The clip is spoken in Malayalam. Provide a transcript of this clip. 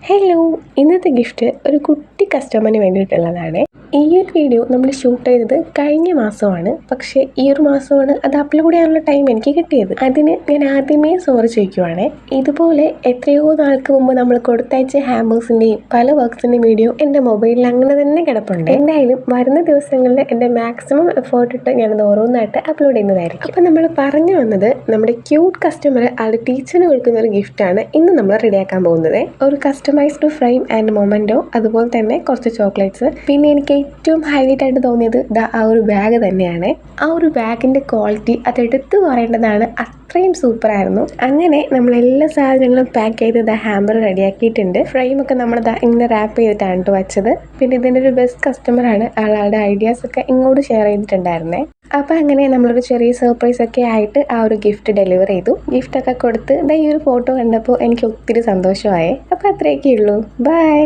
ഹലോ, ഇന്നത്തെ ഗിഫ്റ്റ് ഒരു കുട്ടി കസ്റ്റമറിന് വേണ്ടിയിട്ടുള്ളതാണ്. ഈ ഒരു വീഡിയോ നമ്മൾ ഷൂട്ട് ചെയ്തത് കഴിഞ്ഞ മാസമാണ്. പക്ഷേ ഈ ഒരു മാസമാണ് അത് അപ്ലോഡ് ചെയ്യാനുള്ള ടൈം എനിക്ക് കിട്ടിയത്. അതിന് ഞാൻ ആദ്യമേ സോറി ചോദിക്കുവാണേ. ഇതുപോലെ എത്രയോ നാൾക്ക് മുമ്പ് നമ്മൾ കൊടുത്തയച്ച ഹാമ്പേഴ്സിൻ്റെയും പല വർക്ക്സിൻ്റെയും വീഡിയോ എൻ്റെ മൊബൈലിൽ അങ്ങനെ തന്നെ കിടപ്പുണ്ട്. എന്തായാലും വരുന്ന ദിവസങ്ങളിൽ എൻ്റെ മാക്സിമം എഫേർട്ട് ഇട്ട് ഞാനത് ഓരോന്നായിട്ട് അപ്ലോഡ് ചെയ്യുന്നതായിരിക്കും. അപ്പം നമ്മൾ പറഞ്ഞു വന്നത് നമ്മുടെ ക്യൂട്ട് കസ്റ്റമർ ആളുടെ ടീച്ചറിന് കൊടുക്കുന്ന ഒരു ഗിഫ്റ്റാണ് ഇന്ന് നമ്മൾ റെഡിയാക്കാൻ പോകുന്നത്. ഒരു കസ്റ്റമൈസ്ഡ് ഫ്രെയിം ആൻഡ് മൊമെൻറ്റോ, അതുപോലെ തന്നെ കുറച്ച് ചോക്ലേറ്റ്സ്. പിന്നെ എനിക്ക് ഏറ്റവും ഹൈലൈറ്റ് ആയിട്ട് തോന്നിയത് ആ ഒരു ബാഗ് തന്നെയാണ്. ആ ഒരു ബാഗിൻ്റെ ക്വാളിറ്റി അത് എടുത്തു പറയേണ്ടതാണ്. അത്രയും സൂപ്പറായിരുന്നു. അങ്ങനെ നമ്മൾ എല്ലാ സാധനങ്ങളും പാക്ക് ചെയ്ത് ഹാമ്പർ റെഡിയാക്കിയിട്ടുണ്ട്. ഫ്രെയിമൊക്കെ നമ്മൾ ഇങ്ങനെ റാപ്പ് ചെയ്തിട്ടാണ് കേട്ടോ വെച്ചത്. പിന്നെ ഇതിൻ്റെ ഒരു ബെസ്റ്റ് കസ്റ്റമറാണ്. ആളുടെ ഐഡിയാസൊക്കെ ഇങ്ങോട്ട് ഷെയർ ചെയ്തിട്ടുണ്ടായിരുന്നേ. അപ്പോൾ അങ്ങനെ നമ്മളൊരു ചെറിയ സർപ്രൈസ് ഒക്കെ ആയിട്ട് ആ ഒരു ഗിഫ്റ്റ് ഡെലിവർ ചെയ്തു. ഗിഫ്റ്റൊക്കെ കൊടുത്ത് ഈ ഒരു ഫോട്ടോ കണ്ടപ്പോൾ എനിക്ക് ഒത്തിരി സന്തോഷമായി. അപ്പോൾ അത്രയൊക്കെ ഉള്ളൂ. ബൈ.